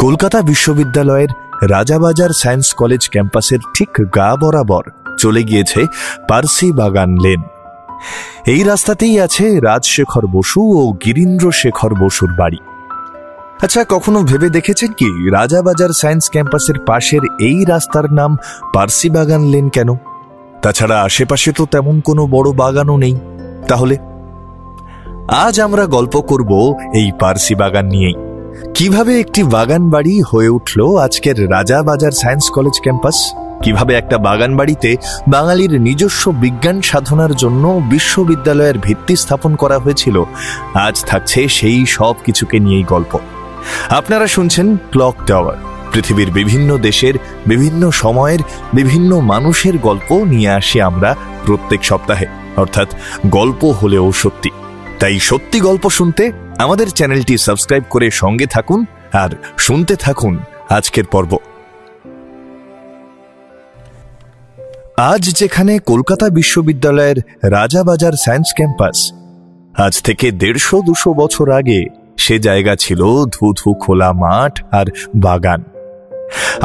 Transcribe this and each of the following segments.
কলকাতা বিশ্ববিদ্যালয়ের Rajabazar science college ক্যাম্পাসের ঠিক গা বরাবর চলে গিয়েছে পার্সি বাগান লেন। এই রাস্তাতেই আছে রাজশেখর বসু ও গিরীন্দ্র শেখর বসুর বাড়ি। আচ্ছা, কখনো ভেবে দেখেছেন কি রাজাবাজার সায়েন্স ক্যাম্পাসের পাশের এই রাস্তার নাম পার্সি বাগান লেন কেন? তাছাড়া আশেপাশে তো তেমন কোনো বড় বাগানও নেই। তাহলে আজ আমরা গল্প করব এই পার্সি বাগান নিয়েই। কিভাবে একটি বাগান বাড়ি হয়ে উঠল আজকের রাজাবাজার সায়েন্স কলেজ ক্যাম্পাস, কিভাবে একটা বাগান বাড়িতে বাঙালির নিজস্ব বিজ্ঞান সাধনার জন্য বিশ্ববিদ্যালয়ের ভিত্তি স্থাপন করা হয়েছিল, আজ থাকছে সেই সব কিছুকে নিয়েই গল্প। আপনারা শুনছেন ক্লক টাওয়ার। পৃথিবীর বিভিন্ন দেশের বিভিন্ন সময়ের বিভিন্ন মানুষের গল্প নিয়ে আসি আমরা প্রত্যেক সপ্তাহে, অর্থাৎ গল্প হলেও সত্যি। তাই সত্যি গল্প শুনতে আমাদের চ্যানেলটি সাবস্ক্রাইব করে সঙ্গে থাকুন আর শুনতে থাকুন আজকের পর্ব। আজ যেখানে কলকাতা বিশ্ববিদ্যালয়ের রাজাবাজার সায়েন্স ক্যাম্পাস, আজ থেকে 150-200 বছর আগে সে জায়গা ছিল ধুধু খোলা মাঠ আর বাগান।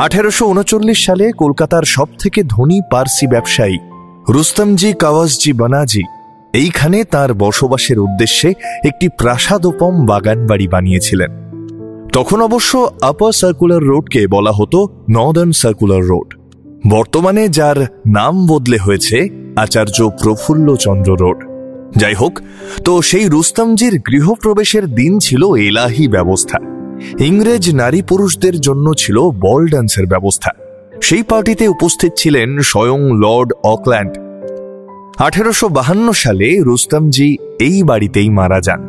1839 সালে কলকাতার সব থেকে ধনী পার্সি ব্যবসায়ী রুস্তমজি কাওয়াসজি বানাজি এইখানে তার বসবাসের উদ্দেশ্যে একটি প্রাসাদোপম বাগান বাড়ি বানিয়েছিলেন। তখন অবশ্য আপার সার্কুলার রোডকে বলা হতো নর্দার্ন সার্কুলার রোড, বর্তমানে যার নাম বদলে হয়েছে আচার্য প্রফুল্লচন্দ্র রোড। যাই হোক, তো সেই রুস্তমজির গৃহপ্রবেশের দিন ছিল এলাহি ব্যবস্থা। ইংরেজ নারী পুরুষদের জন্য ছিল বল ডান্সের ব্যবস্থা। সেই পার্টিতে উপস্থিত ছিলেন স্বয়ং লর্ড অকল্যান্ড। 1852 সালে রুস্তমজি এই বাড়িতেই মারা যান।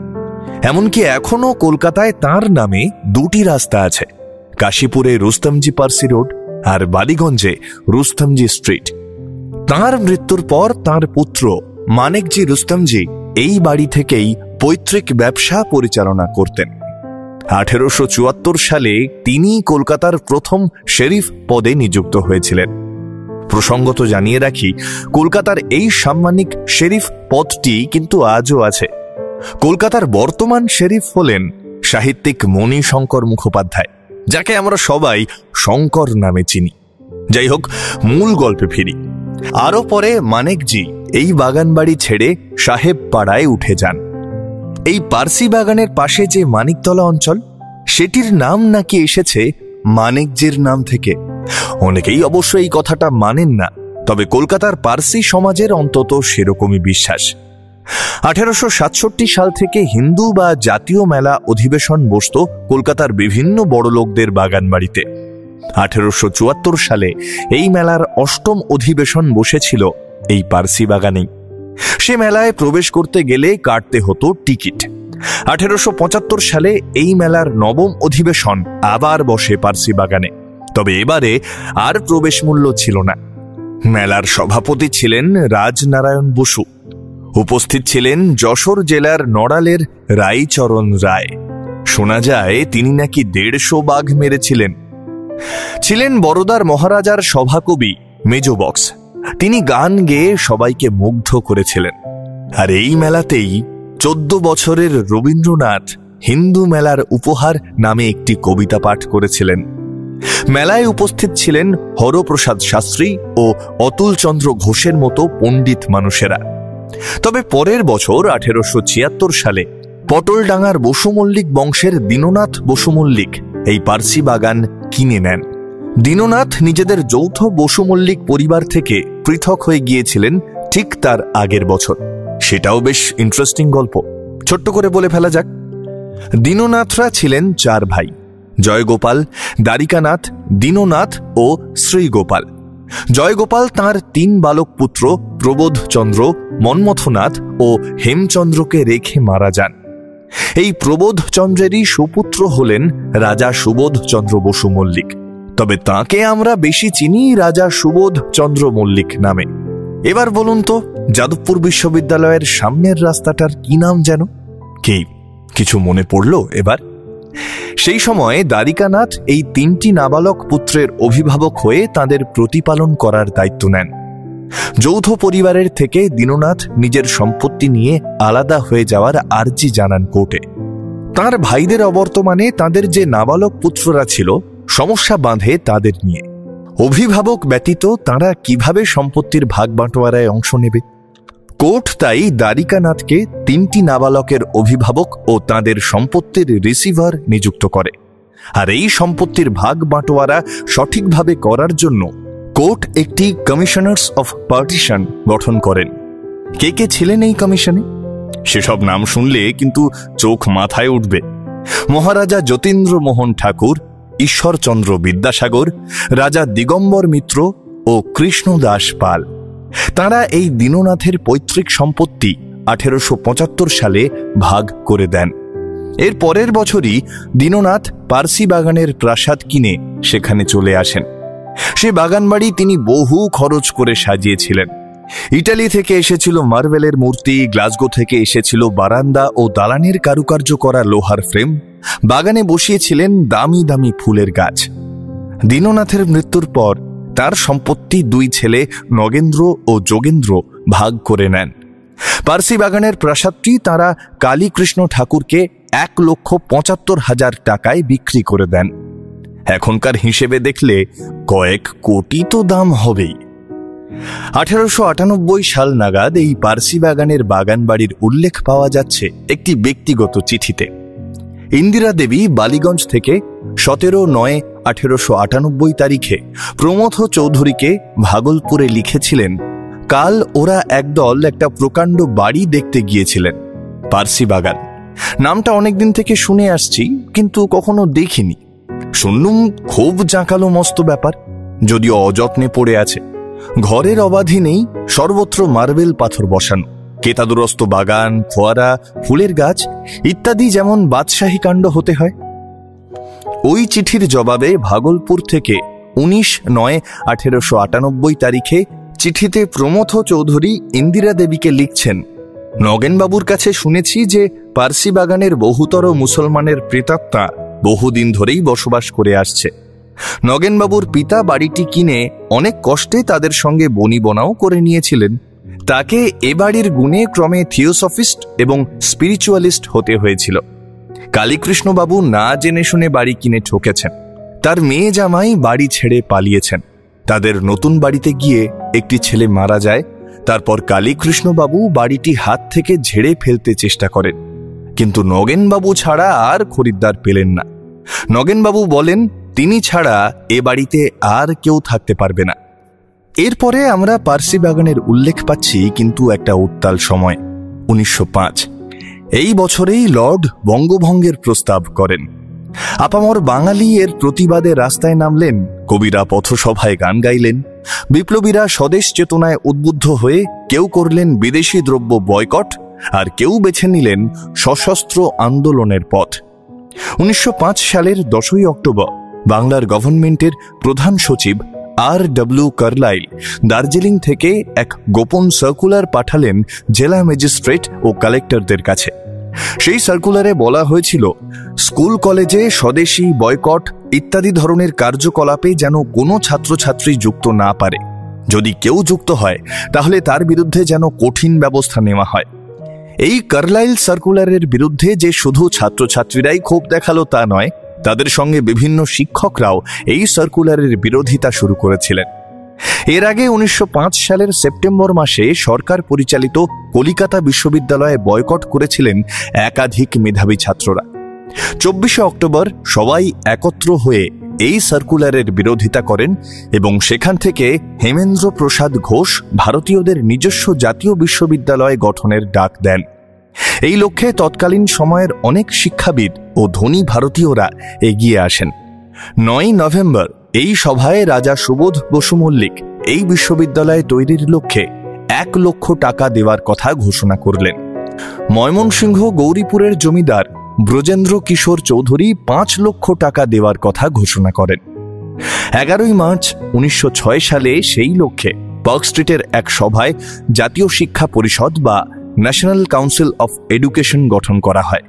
এমনকি এখনো কলকাতায় তার নামে দুটি রাস্তা আছে, কাশীপুরে রুস্তমজি পার্সি রোড আর বালিগঞ্জে রুস্তমজি স্ট্রিট। তাঁর মৃত্যুর পর তাঁর পুত্র মানেকজি রুস্তমজি এই বাড়ি থেকেই পৈতৃক ব্যবসা পরিচালনা করতেন। 1874 সালে তিনি কলকাতার প্রথম শেরিফ পদে নিযুক্ত হয়েছিলেন। প্রসঙ্গত জানিয়ে রাখি, কলকাতার এই সাম্মানিক শেরিফ পদটি কিন্তু আজও আছে। কলকাতার বর্তমান শেরিফ হলেন সাহিত্যিক মণিশঙ্কর মুখোপাধ্যায়, যাকে আমরা সবাই শঙ্কর নামে চিনি। যাই হোক, মূল গল্পে ফিরি। আরও পরে মানেকজি এই বাগান বাড়ি ছেড়ে সাহেব পাড়ায় উঠে যান। এই পার্সি বাগানের পাশে যে মানিকতলা অঞ্চল, সেটির নাম নাকি এসেছে মানেকজির নাম থেকে। অনেকেই অবশ্য এই কথাটা মানেন না, তবে কলকাতার পার্সি সমাজের অন্তত সেরকমই বিশ্বাস। 1867 সাল থেকে হিন্দু বা জাতীয় মেলা অধিবেশন বসত কলকাতার বিভিন্ন বড় লোকদের বাগান বাড়িতে। 1874 সালে এই মেলার 8ম অধিবেশন বসেছিল এই পার্সি বাগানেই। সে মেলায় প্রবেশ করতে গেলে কাটতে হতো টিকিট। 1875 সালে এই মেলার 9ম অধিবেশন আবার বসে পার্সি বাগানে, তবে এবারে আর প্রবেশ মূল্য ছিল না। মেলার সভাপতি ছিলেন রাজনারায়ণ বসু। উপস্থিত ছিলেন যশোর জেলার নড়ালের রাইচরণ রায়। শোনা যায় তিনি নাকি 150 বাঘ মেরেছিলেন। ছিলেন বরোদার মহারাজার সভাকবি মেজো বক্স। তিনি গান গেয়ে সবাইকে মুগ্ধ করেছিলেন। আর এই মেলাতেই 14 বছরের রবীন্দ্রনাথ হিন্দু মেলার উপহার নামে একটি কবিতা পাঠ করেছিলেন। মেলায় উপস্থিত ছিলেন হরপ্রসাদ শাস্ত্রী ও অতুলচন্দ্র ঘোষের মতো পণ্ডিত মানুষেরা। তবে পরের বছর 1876 সালে পটলডাঙ্গার বসু মল্লিক বংশের দীননাথ বসু মল্লিক এই পার্সি বাগান কিনে নেন। দীননাথ নিজেদের যৌথ বসু মল্লিক পরিবার থেকে পৃথক হয়ে গিয়েছিলেন ঠিক তার আগের বছর। সেটাও বেশ ইন্টারেস্টিং গল্প, ছোট্ট করে বলে ফেলা যাক। দীননাথরা ছিলেন 4 ভাই: জয়গোপাল, দ্বারিকানাথ, দীননাথ ও শ্রীগোপাল। জয়গোপাল তাঁর 3 বালক পুত্র প্রবোধচন্দ্র, মন্মথনাথ ও হেমচন্দ্রকে রেখে মারা যান। এই প্রবোধচন্দ্রেরই সুপুত্র হলেন রাজা সুবোধচন্দ্র বসু মল্লিক, তবে তাকে আমরা বেশি চিনি রাজা সুবোধচন্দ্র মল্লিক নামে। এবার বলুন তো, যাদবপুর বিশ্ববিদ্যালয়ের সামনের রাস্তাটার কি নাম যেন? কি কিছু মনে পড়ল এবার? সেই সময় দ্বারিকানাথ এই 3টি নাবালক পুত্রের অভিভাবক হয়ে তাদের প্রতিপালন করার দায়িত্ব নেন। যৌথ পরিবারের থেকে দীননাথ নিজের সম্পত্তি নিয়ে আলাদা হয়ে যাওয়ার আর্জি জানান কোর্টে। তার ভাইদের অবর্তমানে তাদের যে নাবালক পুত্ররা ছিল সমস্যা বাঁধে তাদের নিয়ে। অভিভাবক ব্যতীত তারা কিভাবে সম্পত্তির ভাগ বাঁটোয়ারায় অংশ নেবে? কোর্ট তাই দ্বারিকানাথকে 3টি নাবালকের অভিভাবক ও তাদের সম্পত্তির রিসিভার নিযুক্ত করে। আর এই সম্পত্তির ভাগ বাঁটোয়ারা সঠিকভাবে করার জন্য কোর্ট একটি কমিশনার্স অফ পার্টিশন গঠন করেন। কে কে ছিলেন এই কমিশনে? সেসব নাম শুনলে কিন্তু চোখ মাথায় উঠবে। মহারাজা যতীন্দ্র মোহন ঠাকুর, ঈশ্বরচন্দ্র বিদ্যাসাগর, রাজা দিগম্বর মিত্র ও কৃষ্ণদাস পাল। তাঁরা এই দীননাথের পৈতৃক সম্পত্তি 1875 সালে ভাগ করে দেন। এর পরের বছরই দীননাথ পার্সি বাগানের প্রাসাদ কিনে সেখানে চলে আসেন। সে বাগানবাড়ি তিনি বহু খরচ করে সাজিয়েছিলেন। ইটালি থেকে এসেছিল মার্বেলের মূর্তি, গ্লাসগো থেকে এসেছিল বারান্দা ও দালানের কারুকার্য করা লোহার ফ্রেম, বাগানে বসিয়েছিলেন দামি দামি ফুলের গাছ। দীননাথের মৃত্যুর পর তার সম্পত্তি 2 ছেলে নগেন্দ্র ও যোগেন্দ্র ভাগ করে নেন। পার্সি বাগানের প্রাসাদটি তারা কালীকৃষ্ণ ঠাকুরকে 1,75,000 টাকায় বিক্রি করে দেন। এখনকার হিসেবে দেখলে কয়েক কোটি তো দাম হবেই। 1898 সাল নাগাদ এই পার্সি বাগানের বাগান বাড়ির উল্লেখ পাওয়া যাচ্ছে একটি ব্যক্তিগত চিঠিতে। ইন্দিরা দেবী বালিগঞ্জ থেকে 17/9/1898 তারিখে প্রমথ চৌধুরীকে ভাগলপুরে লিখেছিলেন, কাল ওরা একদল একটা প্রকাণ্ড বাড়ি দেখতে গিয়েছিলেন। পার্সি বাগান নামটা অনেকদিন থেকে শুনে আসছি, কিন্তু কখনো দেখিনি। শুনলুম খুব জাঁকালো মস্ত ব্যাপার, যদিও অযত্নে পড়ে আছে। ঘরের অবাধি নেই, সর্বত্র মার্বেল পাথর বসানো, কেতাদুরস্ত বাগান, ফোয়ারা, ফুলের গাছ ইত্যাদি যেমন বাদশাহী কাণ্ড হতে হয়। ওই চিঠির জবাবে ভাগলপুর থেকে 19/9/1898 তারিখে চিঠিতে প্রমথ চৌধুরী ইন্দিরা দেবীকে লিখছেন, নগেনবাবুর কাছে শুনেছি যে পার্সি বাগানের বহুতর মুসলমানের প্রেতাত্মা বহুদিন ধরেই বসবাস করে আসছে। নগেনবাবুর পিতা বাড়িটি কিনে অনেক কষ্টে তাদের সঙ্গে বনিবনাও করে নিয়েছিলেন। তাকে এ বাড়ির গুণে ক্রমে থিওসফিস্ট এবং স্পিরিচুয়ালিস্ট হতে হয়েছিল। কালীকৃষ্ণবাবু না জেনে শুনে বাড়ি কিনে ঠকেছেন। তার মেয়ে জামাই বাড়ি ছেড়ে পালিয়েছেন। তাদের নতুন বাড়িতে গিয়ে একটি ছেলে মারা যায়। তারপর কালীকৃষ্ণবাবু বাড়িটি হাত থেকে ঝেড়ে ফেলতে চেষ্টা করেন, কিন্তু নগেনবাবু ছাড়া আর খরিদ্দার পেলেন না। নগেনবাবু বলেন তিনি ছাড়া এ বাড়িতে আর কেউ থাকতে পারবে না। এরপরে আমরা পার্সি বাগানের উল্লেখ পাচ্ছি, কিন্তু একটা উত্তাল সময় 1905। এই বছরেই লর্ড বঙ্গভঙ্গের প্রস্তাব করেন। আপামর বাঙালি এর প্রতিবাদে রাস্তায় নামলেন, কবিরা পথসভায় গান গাইলেন, বিপ্লবীরা স্বদেশ চেতনায় উদ্বুদ্ধ হয়ে কেউ করলেন বিদেশি দ্রব্য বয়কট, আর কেউ বেছে নিলেন সশস্ত্র আন্দোলনের পথ। 1905 সালের 10ই অক্টোবর বাংলার গভর্নমেন্টের প্রধান সচিব R.W. কার্লাইল দার্জিলিং থেকে এক গোপন সার্কুলার পাঠালেন জেলা ম্যাজিস্ট্রেট ও কালেক্টরদের কাছে। সেই সার্কুলারে বলা হয়েছিল, স্কুল কলেজে স্বদেশী বয়কট ইত্যাদি ধরনের কার্যকলাপে যেন কোনো ছাত্রছাত্রী যুক্ত না পারে। যদি কেউ যুক্ত হয় তাহলে তার বিরুদ্ধে যেন কঠিন ব্যবস্থা নেওয়া হয়। এই কার্লাইল সার্কুলারের বিরুদ্ধে যে শুধু ছাত্রছাত্রীরাই ক্ষোভ দেখালো তা নয়, তাদের সঙ্গে বিভিন্ন শিক্ষকরাও এই সার্কুলারের বিরোধিতা শুরু করেছিলেন। এর আগে 1905 সালের সেপ্টেম্বর মাসে সরকার পরিচালিত কলিকাতা বিশ্ববিদ্যালয়ে বয়কট করেছিলেন একাধিক মেধাবী ছাত্ররা। 24শে অক্টোবর সবাই একত্র হয়ে এই সার্কুলারের বিরোধিতা করেন এবং সেখান থেকে হেমেন্দ্র প্রসাদ ঘোষ ভারতীয়দের নিজস্ব জাতীয় বিশ্ববিদ্যালয় গঠনের ডাক দেন। এই লক্ষ্যে তৎকালীন সময়ের অনেক শিক্ষাবিদ ও ধনী ভারতীয়রা এগিয়ে আসেন। 9 নভেম্বর এই সভায় রাজা সুবোধ বসু মল্লিক এই বিশ্ববিদ্যালয় তৈরির লক্ষ্যে 1 লক্ষ টাকা দেওয়ার কথা ঘোষণা করলেন। ময়মনসিংহ গৌরীপুরের জমিদার ব্রজেন্দ্র কিশোর চৌধুরী 5 লক্ষ টাকা দেওয়ার কথা ঘোষণা করেন। 11ই মার্চ 1906 সালে সেই লক্ষ্যে পার্ক স্ট্রিটের এক সভায় জাতীয় শিক্ষা পরিষদ বা ন্যাশনাল কাউন্সিল অফ এডুকেশন গঠন করা হয়।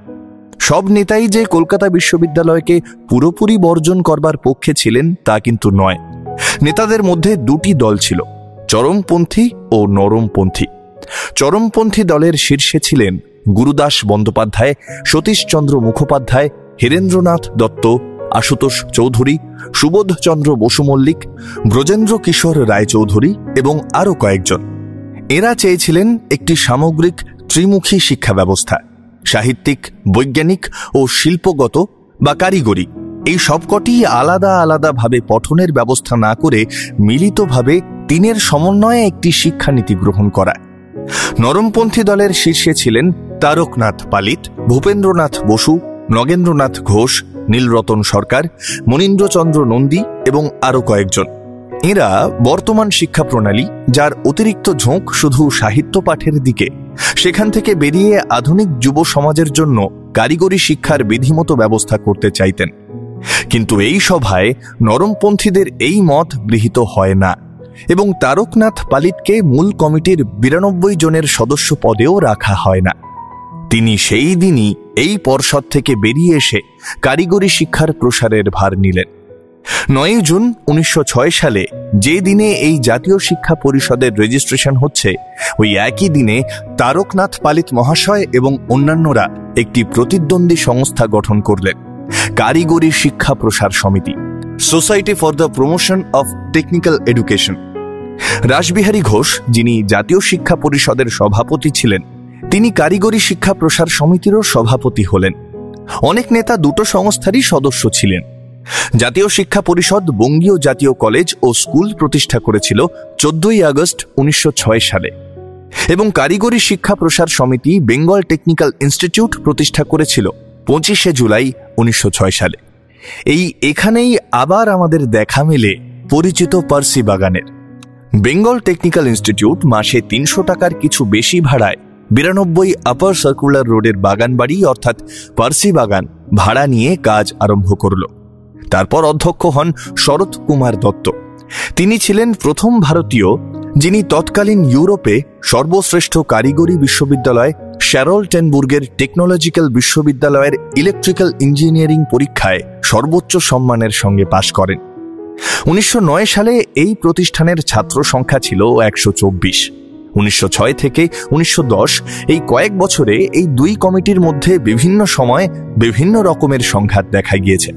সব নেতাই যে কলকাতা বিশ্ববিদ্যালয়কে পুরোপুরি বর্জন করবার পক্ষে ছিলেন তা কিন্তু নয়। নেতাদের মধ্যে 2টি দল ছিল, চরমপন্থী ও নরমপন্থী। চরমপন্থী দলের শীর্ষে ছিলেন গুরুদাস বন্দ্যোপাধ্যায়, সতীশচন্দ্র মুখোপাধ্যায়, হীরেন্দ্রনাথ দত্ত, আশুতোষ চৌধুরী, সুবোধচন্দ্র বসু মল্লিক, ব্রজেন্দ্র কিশোর রায়চৌধুরী এবং আরও কয়েকজন। এরা চেয়েছিলেন একটি সামগ্রিক ত্রিমুখী শিক্ষা ব্যবস্থা, সাহিত্যিক, বৈজ্ঞানিক ও শিল্পগত বা কারিগরি এই সবকটি আলাদা আলাদাভাবে পঠনের ব্যবস্থা না করে মিলিতভাবে তিনের সমন্বয়ে একটি শিক্ষানীতি গ্রহণ করা। নরমপন্থী দলের শীর্ষে ছিলেন তারকনাথ পালিত, ভূপেন্দ্রনাথ বসু, নগেন্দ্রনাথ ঘোষ, নীলরতন সরকার, মনীন্দ্রচন্দ্র নন্দী এবং আরও কয়েকজন। এরা বর্তমান শিক্ষা প্রণালী, যার অতিরিক্ত ঝোঁক শুধু সাহিত্য পাঠের দিকে, সেখান থেকে বেরিয়ে আধুনিক যুব সমাজের জন্য কারিগরি শিক্ষার বিধিমতো ব্যবস্থা করতে চাইতেন। কিন্তু এই সভায় নরমপন্থীদের এই মত গৃহীত হয় না এবং তারকনাথ পালিতকে মূল কমিটির 92 জনের সদস্য পদেও রাখা হয় না। তিনি সেই দিনই এই পর্ষদ থেকে বেরিয়ে এসে কারিগরি শিক্ষার প্রসারের ভার নিলেন। 9 জুন 1906 সালে যে দিনে এই জাতীয় শিক্ষা পরিষদের রেজিস্ট্রেশন হচ্ছে, ওই একই দিনে তারকনাথ পালিত মহাশয় এবং অন্যান্যরা একটি প্রতিদ্বন্দ্বী সংস্থা গঠন করলেন, কারিগরি শিক্ষা প্রসার সমিতি, society for the promotion of technical education. Rashbehari Ghosh, যিনি জাতীয় শিক্ষা পরিষদের সভাপতি ছিলেন, তিনি কারিগরি শিক্ষা প্রসার সমিতিরও সভাপতি হলেন। অনেক নেতা দুটো সংস্থারই সদস্য ছিলেন। জাতীয় শিক্ষা পরিষদ বঙ্গীয় জাতীয় কলেজ ও স্কুল প্রতিষ্ঠা করেছিল 14 আগস্ট 1906 সালে এবং কারিগরি শিক্ষা প্রসার সমিতি বেঙ্গল টেকনিক্যাল ইনস্টিটিউট প্রতিষ্ঠা করেছিল 25 জুলাই 1906 সালে। এখানেই আবার আমাদের দেখা মেলে পরিচিত পার্সি বাগানের। বেঙ্গল টেকনিক্যাল ইনস্টিটিউট মাসে 300 টাকার কিছু বেশি ভাড়ায় 92 আপার সার্কুলার রোডের বাগান বাড়ি অর্থাৎ পার্সি বাগান ভাড়া নিয়ে কাজ আরম্ভ করল। তারপর অধ্যক্ষ হন শরৎ কুমার দত্ত। তিনি ছিলেন প্রথম ভারতীয় যিনি তৎকালীন ইউরোপে সর্বশ্রেষ্ঠ কারিগরি বিশ্ববিদ্যালয় শ্যারলটেনবুর্গের টেকনোলজিক্যাল বিশ্ববিদ্যালয়ের ইলেকট্রিক্যাল ইঞ্জিনিয়ারিং পরীক্ষায় সর্বোচ্চ সম্মানের সঙ্গে পাশ করেন। 1909 সালে এই প্রতিষ্ঠানের ছাত্র সংখ্যা ছিল 124। 1906 থেকে 1910 এই কয়েক বছরে এই দুই কমিটির মধ্যে বিভিন্ন সময় বিভিন্ন রকমের সংঘাত দেখা গিয়েছে।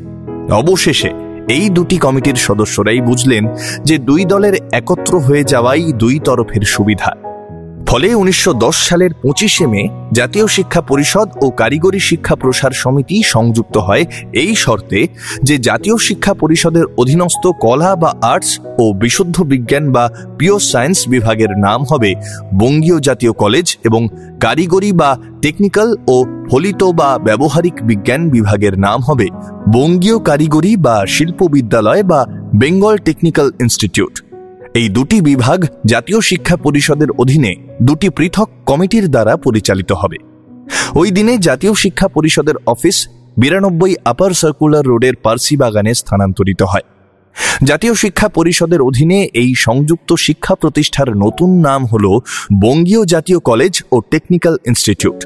অবশেষে এই দুটি কমিটির সদস্যরাই বুঝলেন যে দুই দলের একত্র হয়ে যাওয়াই দুই তরফের সুবিধা। ফলে 1910 সালের 25 মে জাতীয় শিক্ষা পরিষদ ও কারিগরি শিক্ষা প্রসার সমিতি সংযুক্ত হয় এই শর্তে যে জাতীয় শিক্ষা পরিষদের অধীনস্থ কলা বা আর্টস ও বিশুদ্ধ বিজ্ঞান বা পিওর সায়েন্স বিভাগের নাম হবে বঙ্গীয় জাতীয় কলেজ এবং কারিগরি বা টেকনিক্যাল ও ফলিত বা ব্যবহারিক বিজ্ঞান বিভাগের নাম হবে বঙ্গীয় কারিগরি বা শিল্প বিদ্যালয় বা বেঙ্গল টেকনিক্যাল ইনস্টিটিউট। এই দুটি বিভাগ জাতীয় শিক্ষা পরিষদের অধীনে দুটি পৃথক কমিটির দ্বারা পরিচালিত হবে। ওই দিনে জাতীয় শিক্ষা পরিষদের অফিস 92 আপার সার্কুলার রোডের পার্সি বাগানে স্থানান্তরিত হয়। জাতীয় শিক্ষা পরিষদের অধীনে এই সংযুক্ত শিক্ষা প্রতিষ্ঠার নতুন নাম হল বঙ্গীয় জাতীয় কলেজ ও টেকনিক্যাল ইনস্টিটিউট।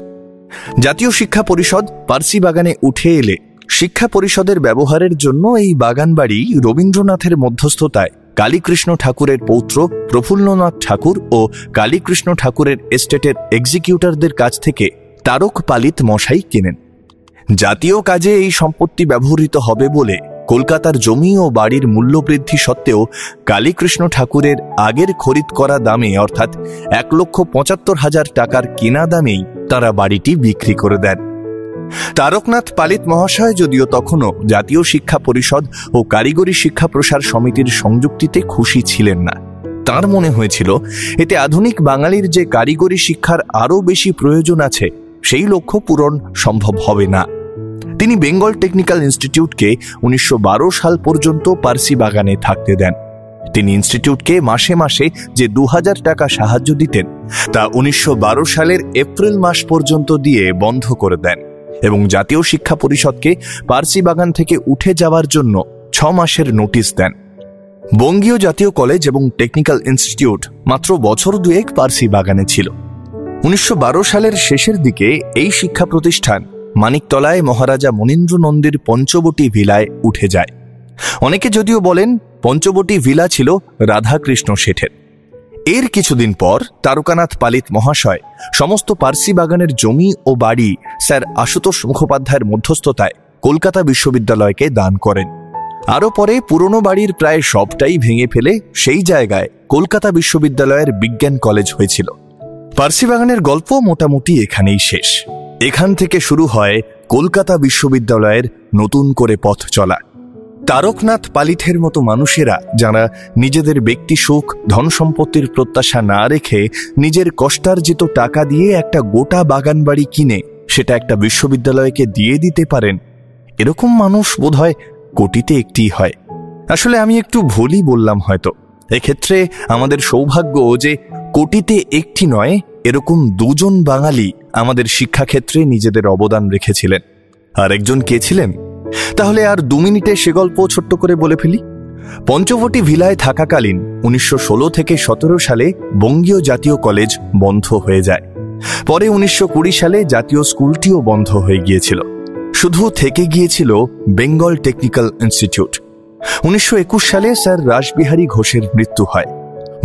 জাতীয় শিক্ষা পরিষদ পার্সি বাগানে উঠে এলে শিক্ষা পরিষদের ব্যবহারের জন্য এই বাগান বাড়ি রবীন্দ্রনাথের মধ্যস্থতায় কালীকৃষ্ণ ঠাকুরের পৌত্র প্রফুল্লনাথ ঠাকুর ও কালীকৃষ্ণ ঠাকুরের এস্টেটের এক্সিকিউটরদের কাছ থেকে তারক পালিত মশাই কেনেন। জাতীয় কাজে এই সম্পত্তি ব্যবহৃত হবে বলে কলকাতার জমি ও বাড়ির মূল্যবৃদ্ধি সত্ত্বেও কালীকৃষ্ণ ঠাকুরের আগের খরিদ করা দামে অর্থাৎ 1,75,000 টাকার কেনা দামেই তারা বাড়িটি বিক্রি করে দেন। তারকনাথ পালিত মহাশয় যদিও তখনও জাতীয় শিক্ষা পরিষদ ও কারিগরি শিক্ষা প্রসার সমিতির সংযুক্তিতে খুশি ছিলেন না। তার মনে হয়েছিল এতে আধুনিক বাঙালির যে কারিগরি শিক্ষার আরও বেশি প্রয়োজন আছে সেই লক্ষ্য পূরণ সম্ভব হবে না। তিনি বেঙ্গল টেকনিক্যাল ইনস্টিটিউটকে 1912 সাল পর্যন্ত পার্সি বাগানে থাকতে দেন। তিনি ইনস্টিটিউটকে মাসে মাসে যে 2000 টাকা সাহায্য দিতেন তা 1912 সালের এপ্রিল মাস পর্যন্ত দিয়ে বন্ধ করে দেন এবং জাতীয় শিক্ষা পরিষদকে পার্সি বাগান থেকে উঠে যাওয়ার জন্য 6 মাসের নোটিশ দেন। বঙ্গীয় জাতীয় কলেজ এবং টেকনিক্যাল ইনস্টিটিউট মাত্র বছর দুয়েক পার্সি বাগানে ছিল। 1912 সালের শেষের দিকে এই শিক্ষা প্রতিষ্ঠান মানিকতলায় মহারাজা মনীন্দ্র নন্দীর পঞ্চবটি ভিলায় উঠে যায়। অনেকে যদিও বলেন পঞ্চবটি ভিলা ছিল রাধাকৃষ্ণ শেঠের। এর কিছুদিন পর তারকানাথ পালিত মহাশয় সমস্ত পার্সি বাগানের জমি ও বাড়ি স্যার আশুতোষ মুখোপাধ্যায়ের মধ্যস্থতায় কলকাতা বিশ্ববিদ্যালয়কে দান করেন। আরও পরে পুরনো বাড়ির প্রায় সবটাই ভেঙে ফেলে সেই জায়গায় কলকাতা বিশ্ববিদ্যালয়ের বিজ্ঞান কলেজ হয়েছিল। পার্সি বাগানের গল্প মোটামুটি এখানেই শেষ। এখান থেকে শুরু হয় কলকাতা বিশ্ববিদ্যালয়ের নতুন করে পথ চলা। তারকনাথ পালিতের মতো মানুষেরা যারা নিজেদের ব্যক্তি সুখ ধন সম্পত্তির প্রত্যাশা না রেখে নিজের কষ্টার্জিত টাকা দিয়ে একটা গোটা বাগান বাড়ি কিনে সেটা একটা বিশ্ববিদ্যালয়কে দিয়ে দিতে পারেন, এরকম মানুষ বোধহয় কোটিতে একটি হয়। আসলে আমি একটু ভুলই বললাম হয়তো। এক্ষেত্রে আমাদের সৌভাগ্য যে কোটিতে একটি নয়, এরকম দুজন বাঙালি আমাদের শিক্ষাক্ষেত্রে নিজেদের অবদান রেখেছিলেন। আর একজন কে ছিলেন? তাহলে আর 2 মিনিটে সে গল্প ছোট্ট করে বলে ফেলি। পঞ্চবটি ভিলায় থাকাকালীন 1916 থেকে 17 সালে বঙ্গীয় জাতীয় কলেজ বন্ধ হয়ে যায়। পরে 1920 সালে জাতীয় স্কুলটিও বন্ধ হয়ে গিয়েছিল। শুধু থেকে গিয়েছিল বেঙ্গল টেকনিক্যাল ইনস্টিটিউট। 1921 সালে স্যার রাসবিহারী ঘোষের মৃত্যু হয়।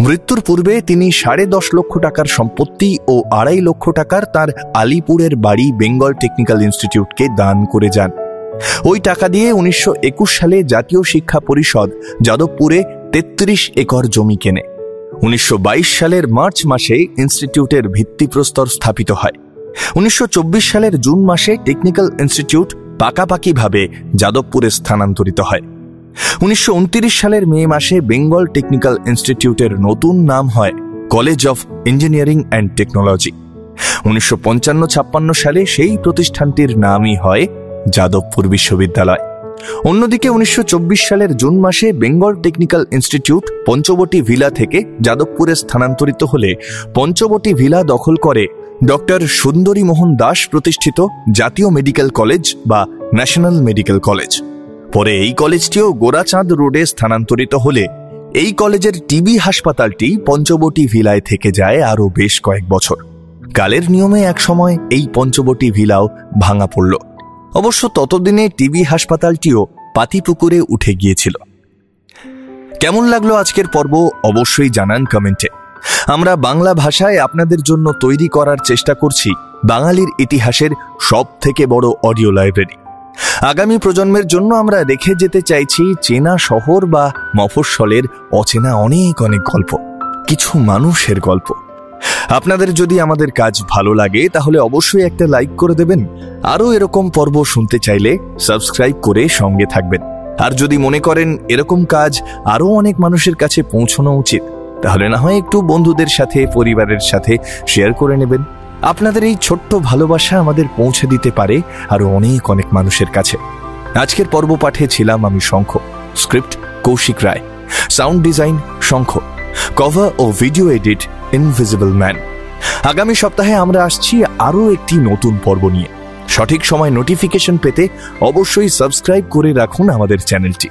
মৃত্যুর পূর্বে তিনি 10.5 লক্ষ টাকার সম্পত্তি ও 2.5 লক্ষ টাকার তার আলিপুরের বাড়ি বেঙ্গল টেকনিক্যাল ইনস্টিটিউটকে দান করে যান। ওই টাকা দিয়ে 1921 সালে জাতীয় শিক্ষা পরিষদ যাদবপুরে 33 একর জমি কেনে। 1922 সালের মার্চ মাসে ইনস্টিটিউটের ভিত্তিপ্রস্তর স্থাপিত হয়। 1924 সালের জুন মাসে টেকনিক্যাল ইনস্টিটিউট পাকাপাকিভাবে যাদবপুরে স্থানান্তরিত হয়। 1929 সালের মে মাসে বেঙ্গল টেকনিক্যাল ইনস্টিটিউটের নতুন নাম হয় college of engineering and technology. 1955-56 সালে সেই প্রতিষ্ঠানটির নামই হয় যাদবপুর বিশ্ববিদ্যালয়। অন্যদিকে 1924 সালের জুন মাসে Bengal technical institute Panchabati villa থেকে যাদবপুরে স্থানান্তরিত হলে পঞ্চবটি ভিলা দখল করে ডক্টর সুন্দরী মোহন দাস প্রতিষ্ঠিত জাতীয় মেডিকেল কলেজ বা ন্যাশনাল মেডিকেল কলেজ। পরে এই কলেজটিও গোরাচাঁদ রোডে স্থানান্তরিত হলে এই কলেজের টিবি হাসপাতালটি পঞ্চবটি ভিলায় থেকে যায় আরও বেশ কয়েক বছর। কালের নিয়মে একসময় এই পঞ্চবটি ভিলাও ভাঙা পড়ল। অবশ্য ততদিনে টিবি হাসপাতালটিও পাতিপুকুরে উঠে গিয়েছিল। কেমন লাগলো আজকের পর্ব অবশ্যই জানান কমেন্টে। আমরা বাংলা ভাষায় আপনাদের জন্য তৈরি করার চেষ্টা করছি বাঙালির ইতিহাসের সব থেকে বড় অডিও লাইব্রেরি। আগামী প্রজন্মের জন্য আমরা রেখে যেতে চাইছি চেনা শহর বা মফস্বলের অচেনা অনেক অনেক গল্প, কিছু মানুষের গল্প। আপনাদের যদি আমাদের কাজ ভালো লাগে তাহলে অবশ্যই একটা লাইক করে দেবেন। আরও এরকম পর্ব শুনতে চাইলে সাবস্ক্রাইব করে সঙ্গে থাকবেন। আর যদি মনে করেন এরকম কাজ আরও অনেক মানুষের কাছে পৌঁছানো উচিত, তাহলে না হয় একটু বন্ধুদের সাথে পরিবারের সাথে শেয়ার করে নেবেন। আপনাদের এই ছোট্ট ভালোবাসা আমাদের পৌঁছে দিতে পারে আরো অনেক অনেক মানুষের কাছে। আজকের পর্ব পাঠে ছিলাম আমি শঙ্খ, স্ক্রিপ্ট কৌশিক রায়, সাউন্ড ডিজাইন শঙ্খ, কভার ও ভিডিও এডিট ইনভিজিবল ম্যান। আগামী সপ্তাহে আমরা আসছি আরও একটি নতুন পর্ব নিয়ে। সঠিক সময় নোটিফিকেশন পেতে অবশ্যই সাবস্ক্রাইব করে রাখুন আমাদের চ্যানেলটি।